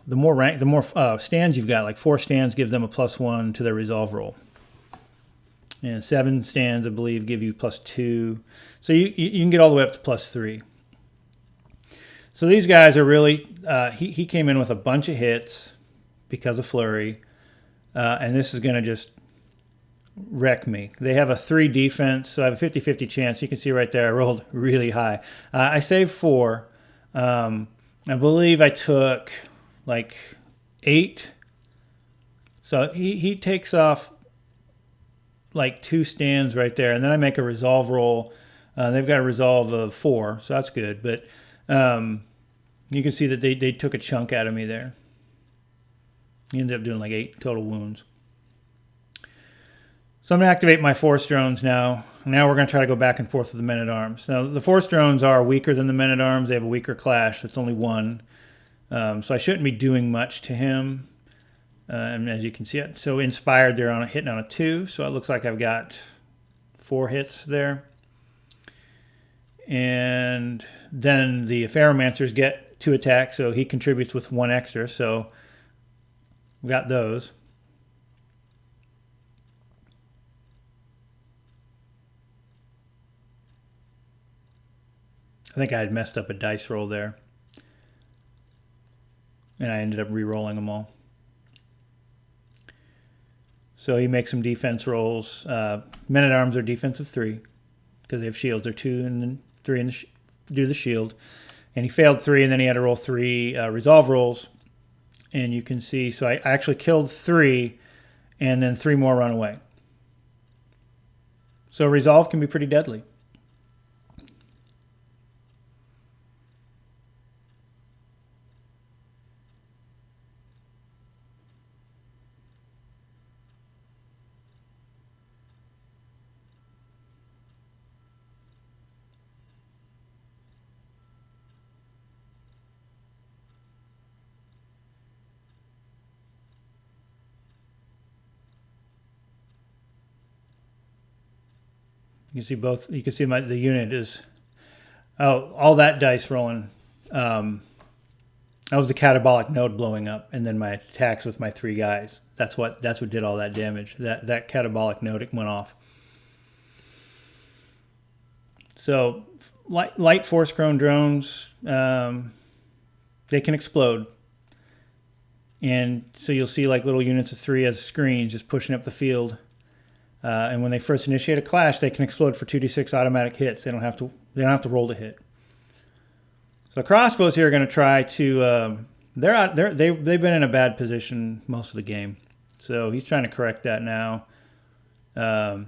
the more stands you've got. Like 4 stands give them a +1 to their resolve roll, and 7 stands I believe give you +2. So you can get all the way up to +3. So these guys are really he came in with a bunch of hits because of Flurry, and this is going to just wreck me. They have a 3 defense, so I have a 50-50 chance. You can see right there I rolled really high. I saved 4. I believe I took like 8. So he takes off like 2 stands right there, and then I make a resolve roll. They've got a resolve of 4, so that's good. But you can see that they took a chunk out of me there. He ended up doing like 8 total wounds. So I'm going to activate my force drones now. Now we're going to try to go back and forth with the men-at-arms. Now the force drones are weaker than the men-at-arms. They have a weaker clash. It's only 1. So I shouldn't be doing much to him. And as you can see, so inspired, they're hitting on a 2. So it looks like I've got 4 hits there. And then the Ferromancers get 2 attacks, so he contributes with 1 extra. So we got those. I think I had messed up a dice roll there, and I ended up re-rolling them all. So he makes some defense rolls. Men-at-Arms are defensive 3 because they have shields. They're 2 and then 3 and do the shield. And he failed 3, and then he had to roll 3 resolve rolls. And you can see, so I actually killed 3, and then 3 more run away. So resolve can be pretty deadly. You can see both. You can see the unit is, all that dice rolling. That was the catabolic node blowing up, and then my attacks with my 3 guys. That's what did all that damage. That catabolic node went off. So light force grown drones, they can explode, and so you'll see like little units of 3 as screens just pushing up the field. And when they first initiate a clash, they can explode for 2d6 automatic hits. They don't have to roll to hit. So crossbows here are going to try to. They've been in a bad position most of the game, so he's trying to correct that now. Try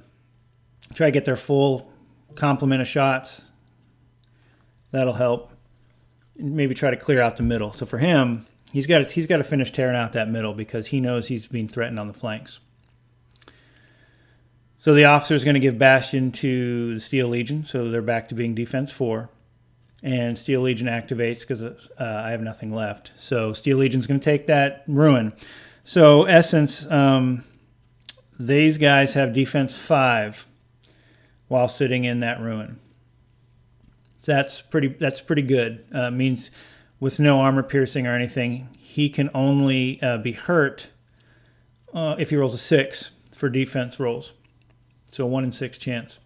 to get their full complement of shots. That'll help. Maybe try to clear out the middle. So for him, he's got to finish tearing out that middle because he knows he's being threatened on the flanks. So the officer is going to give Bastion to the Steel Legion, so they're back to being defense 4. And Steel Legion activates because I have nothing left. So Steel Legion's going to take that ruin. So essence, these guys have defense 5 while sitting in that ruin. So that's pretty good. Means with no armor piercing or anything, he can only be hurt if he rolls a 6 for defense rolls. So 1 in 6 chance.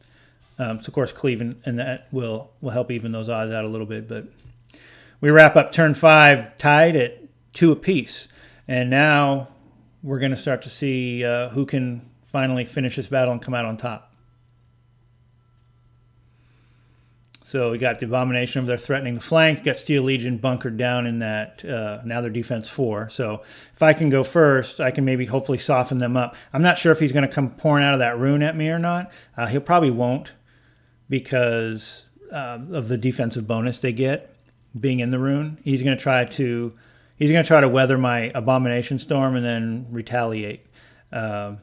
So of course cleave and that will help even those odds out a little bit. But we wrap up turn 5 tied at 2 apiece, and now we're going to start to see who can finally finish this battle and come out on top. So we got the Abomination over there threatening the flank. You got Steel Legion bunkered down in that. Now they're defense 4. So if I can go first, I can maybe hopefully soften them up. I'm not sure if he's going to come pouring out of that rune at me or not. He probably won't because of the defensive bonus they get being in the rune. He's going to try to weather my Abomination Storm and then retaliate. I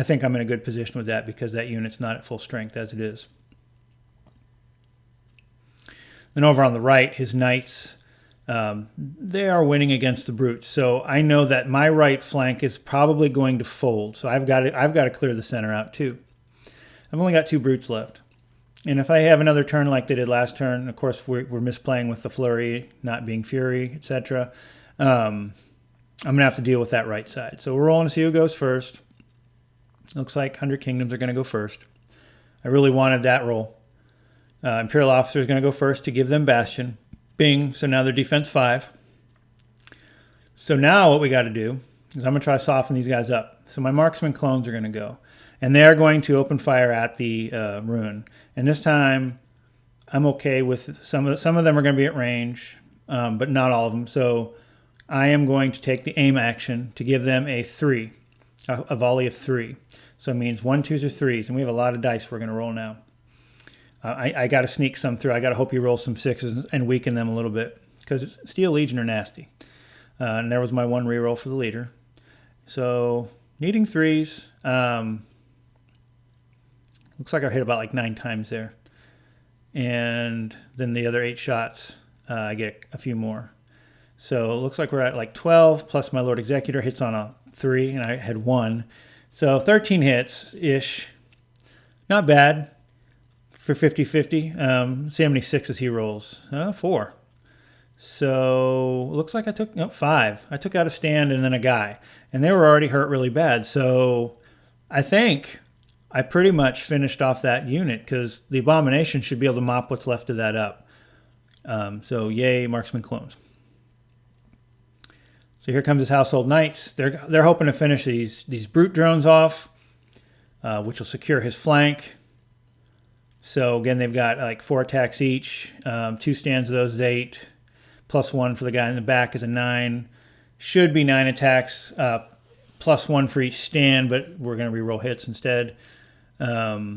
think I'm in a good position with that because that unit's not at full strength as it is. Then over on the right, his knights, they are winning against the brutes. So I know that my right flank is probably going to fold. So I've got to clear the center out too. I've only got 2 brutes left. And if I have another turn like they did last turn, of course we're misplaying with the flurry, not being fury, etc. I'm going to have to deal with that right side. So we're rolling to see who goes first. Looks like 100 Kingdoms are going to go first. I really wanted that roll. Imperial Officer is going to go first to give them Bastion. Bing, so now they're defense 5. So now what we got to do is I'm going to try to soften these guys up. So my marksman clones are going to go. And they're going to open fire at the rune. And this time I'm okay with some of them are going to be at range, but not all of them. So I am going to take the aim action to give them a 3, a volley of 3. So it means 1, 2s, or 3s. And we have a lot of dice we're going to roll now. I got to sneak some through. I got to hope he rolls some 6s and weaken them a little bit because Steel Legion are nasty. And there was my 1 reroll for the leader. So needing 3s. Looks like I hit about like 9 times there. And then the other 8 shots, I get a few more. So it looks like we're at like 12 plus my Lord Executor hits on a 3 and I had 1. So 13 hits-ish. Not bad. For 50-50. See how many 6s he rolls. 4. So looks like I took 5. I took out a stand and then a guy. And they were already hurt really bad. So I think I pretty much finished off that unit because the Abomination should be able to mop what's left of that up. So yay, marksman clones. So here comes his household knights. They're hoping to finish these brute drones off, which will secure his flank. So again, they've got like 4 attacks each. 2 stands of those is 8. +1 for the guy in the back is a 9. Should be 9 attacks. +1 for each stand, but we're going to reroll hits instead. They're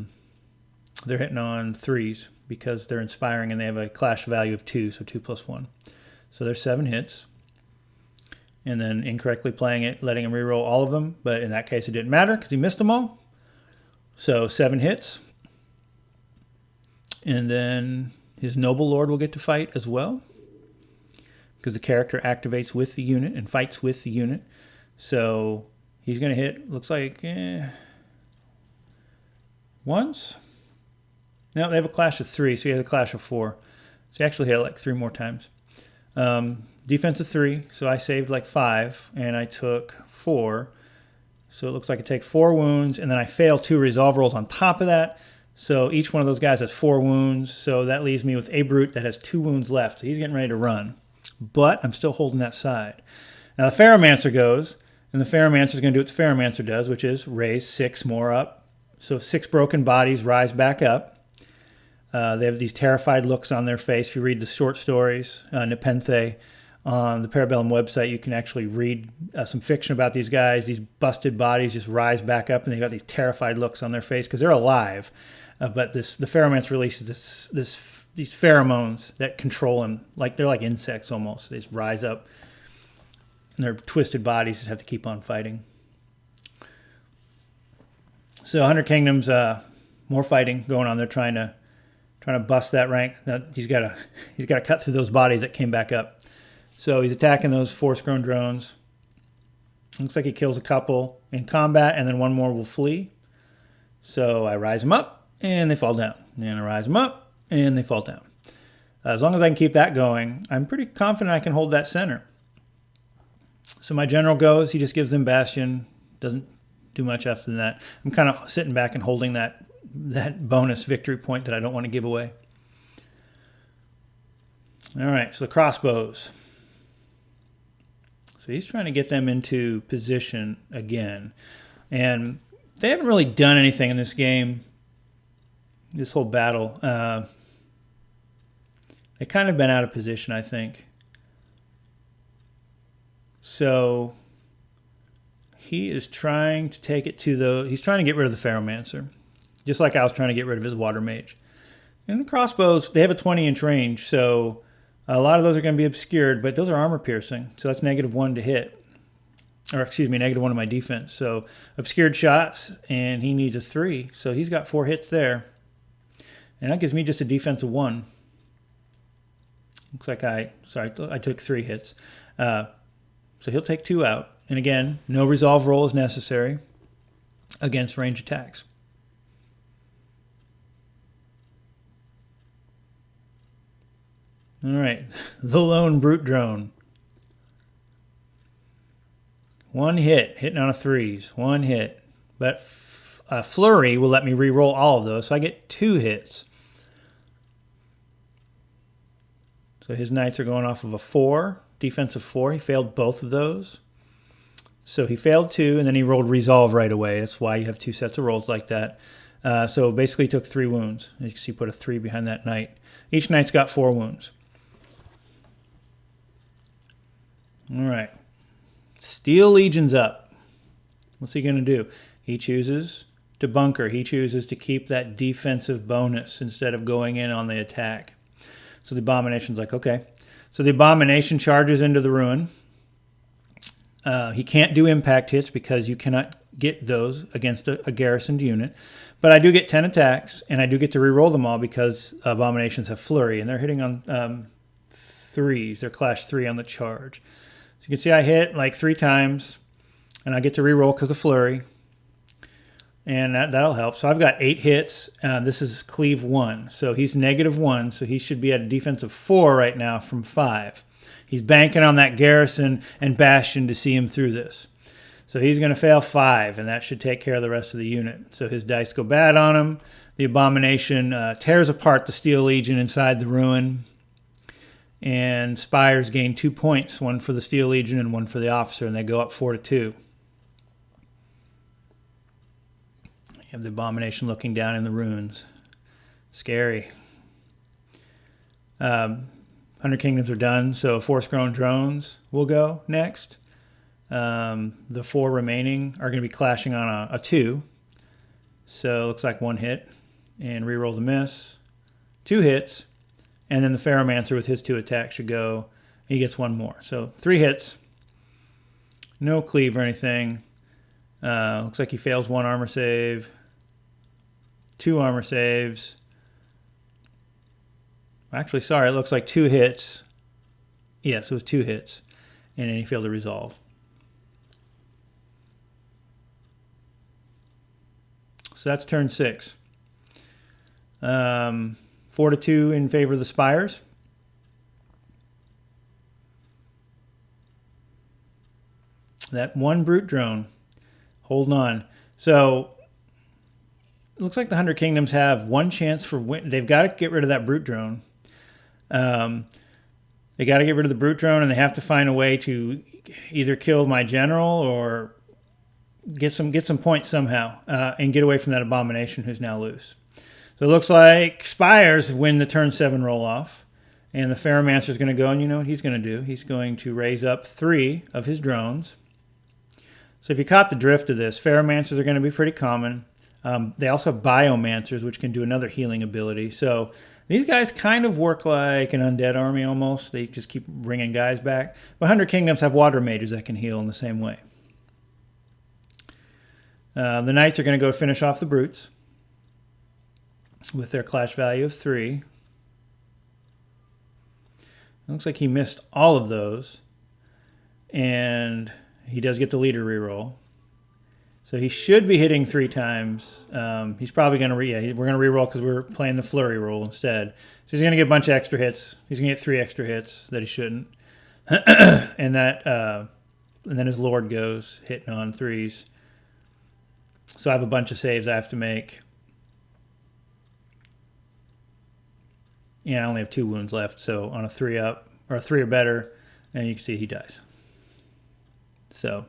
hitting on 3s because they're inspiring and they have a clash value of 2, so 2 + 1. So there's 7 hits. And then incorrectly playing it, letting him reroll all of them. But in that case, it didn't matter because he missed them all. So 7 hits. And then his Noble Lord will get to fight as well, because the character activates with the unit and fights with the unit. So he's going to hit, looks like, once. No, they have a clash of 3, so he has a clash of 4. So he actually hit it like 3 more times. Defense of 3, so I saved like 5, and I took 4. So it looks like I take 4 wounds, and then I fail 2 resolve rolls on top of that. So each one of those guys has 4 wounds, so that leaves me with a brute that has 2 wounds left. So he's getting ready to run. But I'm still holding that side. Now the Ferromancer goes, and the Ferromancer is going to do what the Ferromancer does, which is raise 6 more up. So 6 broken bodies rise back up. They have these terrified looks on their face. If you read the short stories, Nepenthe, on the Parabellum website, you can actually read some fiction about these guys. These busted bodies just rise back up, and they've got these terrified looks on their face because they're alive. But the Ferromancer releases these pheromones that control them. They're like insects almost. They just rise up, and their twisted bodies just have to keep on fighting. So 100 Kingdoms, more fighting going on. They're trying to bust that rank. Now, he's got to cut through those bodies that came back up. So he's attacking those force-grown drones. Looks like he kills a couple in combat, and then 1 more will flee. So I rise them up, and they fall down. And I rise them up, and they fall down. As long as I can keep that going, I'm pretty confident I can hold that center. So my general goes. He just gives them Bastion. Doesn't do much after that. I'm kind of sitting back and holding that bonus victory point that I don't want to give away. All right, so the crossbows. So he's trying to get them into position again. And they haven't really done anything in this game, this whole battle. They've kind of been out of position, I think. So he is trying to take it to he's trying to get rid of the Ferromancer, just like I was trying to get rid of his Water Mage. And the crossbows, they have a 20-inch range, so a lot of those are going to be obscured, but those are armor piercing, so that's -1 to hit. Or, excuse me, -1 of my defense. So obscured shots, and he needs a 3, so he's got 4 hits there. And that gives me just a defense of 1. Looks like I took 3 hits. So he'll take 2 out. And again, no resolve roll is necessary against range attacks. All right, the lone brute drone. 1 hit, hitting on a 3s. 1 hit. But Flurry will let me re-roll all of those, so I get 2 hits. So his knights are going off of a 4, defensive 4. He failed both of those. So he failed 2, and then he rolled resolve right away. That's why you have 2 sets of rolls like that. So basically he took 3 wounds. As you can see, put a 3 behind that knight. Each knight's got 4 wounds. All right. Steel Legion's up. What's he going to do? He chooses to bunker. He chooses to keep that defensive bonus instead of going in on the attack. So the Abomination's like, okay. So the Abomination charges into the ruin. He can't do impact hits because you cannot get those against a garrisoned unit. But I do get 10 attacks, and I do get to re-roll them all because Abominations have Flurry, and they're hitting on 3s. They're clash 3 on the charge. So you can see I hit like 3 times, and I get to re-roll because of Flurry. And that'll help. So I've got 8 hits. This is cleave 1. So he's -1, so he should be at a defense of 4 right now from 5. He's banking on that garrison and Bastion to see him through this. So he's going to fail 5, and that should take care of the rest of the unit. So his dice go bad on him. The Abomination tears apart the Steel Legion inside the ruin. And Spires gain 2 points, one for the Steel Legion and one for the officer, and they go up 4-2. You have the Abomination looking down in the ruins. Scary. 100 Kingdoms are done, so Force-Grown Drones will go next. The 4 remaining are going to be clashing on a 2. So it looks like 1 hit. And reroll the miss. 2 hits. And then the Ferromancer with his 2 attacks should go. He gets 1 more. So 3 hits. No cleave or anything. Looks like he fails 1 armor save. 2 armor saves. Actually, sorry, it looks like 2 hits. Yes, it was 2 hits. And then he failed to resolve. So that's turn 6. 4-2 in favor of the Spires. That 1 brute drone. Holding on. So it looks like the 100 Kingdoms have 1 chance for win. They've got to get rid of that brute drone. They got to get rid of the brute drone, and they have to find a way to either kill my general or get some points somehow, and get away from that Abomination who's now loose. So it looks like Spires win the turn 7 roll off, and the Ferromancer is going to go, and you know what he's going to do? He's going to raise up 3 of his drones. So if you caught the drift of this, Ferromancers are going to be pretty common. They also have Biomancers, which can do another healing ability. So these guys kind of work like an undead army almost. They just keep bringing guys back. But 100 Kingdoms have water mages that can heal in the same way. The Knights are going to go finish off the brutes with their clash value of 3. It looks like he missed all of those. And he does get the leader reroll. So he should be hitting 3 times. He's probably going to we're going to reroll because we're playing the flurry roll instead. So he's going to get a bunch of extra hits. He's going to get 3 extra hits that he shouldn't. and then his Lord goes hitting on 3s. So I have a bunch of saves I have to make. Yeah, I only have 2 wounds left. So on a 3 up or a 3 or better, and you can see he dies. So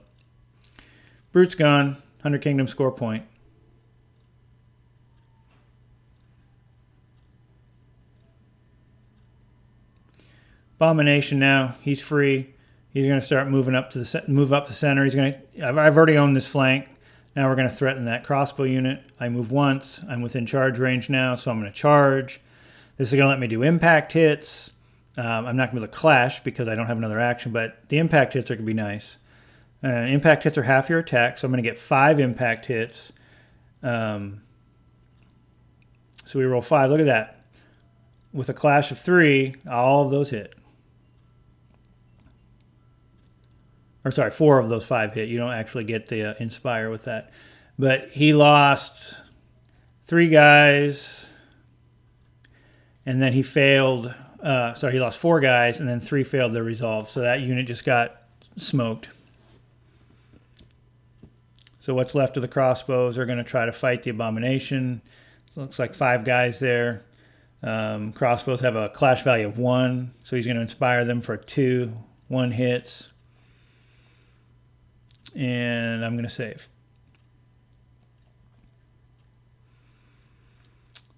Brute's gone. 100 Kingdoms score point. Abomination now. He's free. He's going to start moving up to move up the center. He's going to. I've already owned this flank. Now we're going to threaten that crossbow unit. I move once. I'm within charge range now, so I'm going to charge. This is going to let me do impact hits. I'm not going to be able to clash because I don't have another action, but the impact hits are going to be nice. Impact hits are half your attack, so I'm going to get 5 impact hits. So we roll 5. Look at that. With a clash of 3, all of those hit. Or sorry, 4 of those 5 hit. You don't actually get the Inspire with that. But he lost 3 guys, and then he failed. He lost 4 guys, and then 3 failed their resolve. So that unit just got smoked. So what's left of the crossbows are going to try to fight the Abomination. So it looks like 5 guys there. Crossbows have a clash value of 1, so he's going to inspire them for 2. 1 hits. And I'm going to save.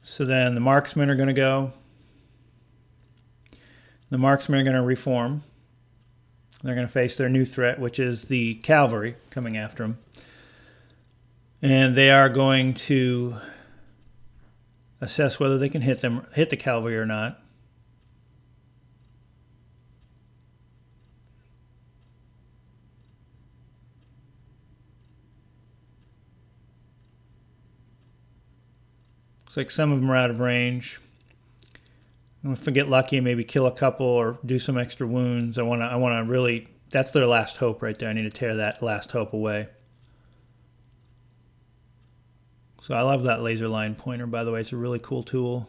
So then the marksmen are going to go. The marksmen are going to reform. They're going to face their new threat, which is the cavalry coming after them. And they are going to assess whether they can hit the cavalry or not. Looks like some of them are out of range. If I get lucky, maybe kill a couple or do some extra wounds. I want to really. That's their last hope right there. I need to tear that last hope away. So I love that laser line pointer, by the way. It's a really cool tool.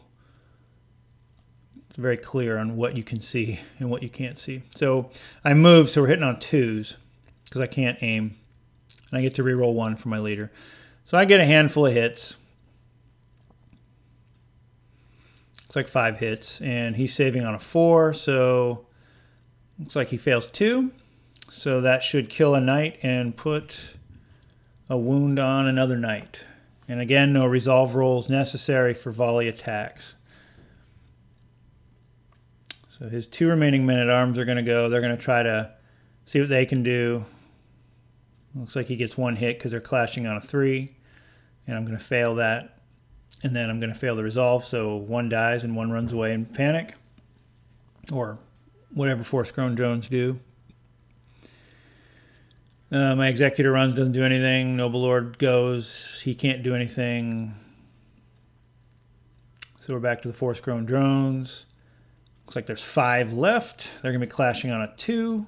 It's very clear on what you can see and what you can't see. So I move, so we're hitting on 2s because I can't aim. And I get to reroll 1 for my leader. So I get a handful of hits. It's like 5 hits, and he's saving on a 4, so looks like he fails 2. So that should kill a knight and put a wound on another knight. And again, no resolve rolls necessary for volley attacks. So his 2 remaining men-at-arms are going to go. They're going to try to see what they can do. Looks like he gets 1 hit because they're clashing on a 3. And I'm going to fail that. And then I'm going to fail the resolve, so 1 dies and 1 runs away in panic. Or whatever Force-Grown drones do. My Executor runs, doesn't do anything. Noble Lord goes. He can't do anything. So we're back to the Force-Grown drones. Looks like there's 5 left. They're going to be clashing on a 2.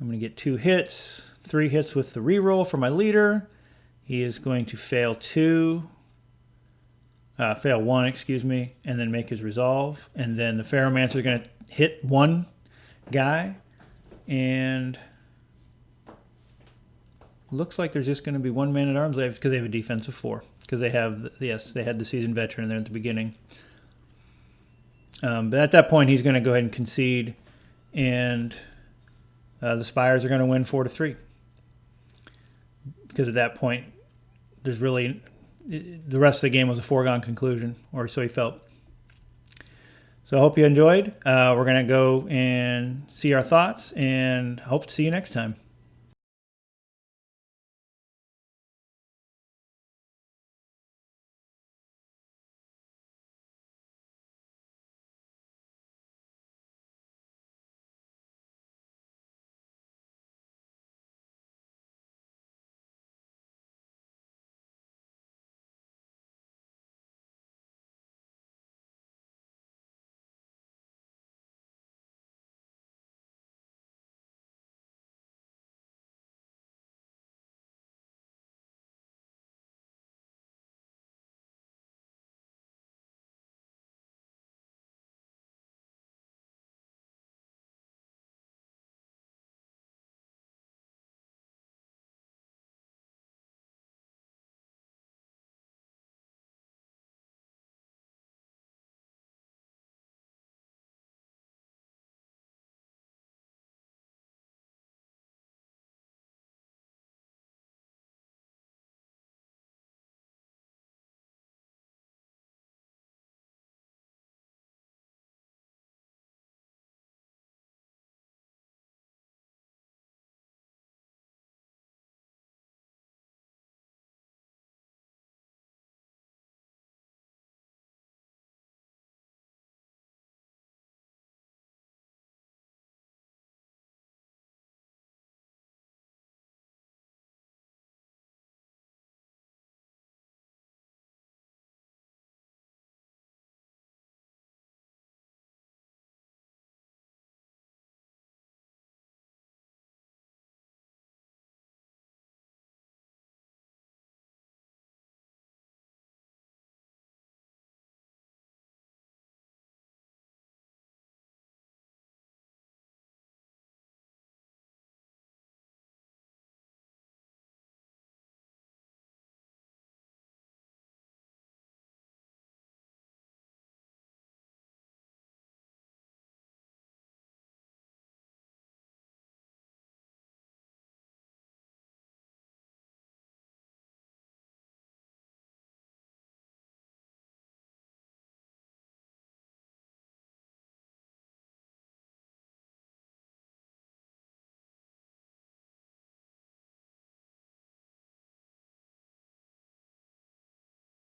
I'm going to get 2 hits. 3 hits with the reroll for my leader. He is going to fail 1, excuse me, and then make his resolve. And then the Ferromancer is going to hit 1 guy. And looks like there's just going to be 1 man-at-arms left because they have a defense of 4. Because they have, yes, they had the seasoned veteran there at the beginning. But at that point, he's going to go ahead and concede. And the Spires are going to win 4-3. Because at that point, there's really, the rest of the game was a foregone conclusion, or so he felt. So I hope you enjoyed. We're going to go and see our thoughts, and hope to see you next time.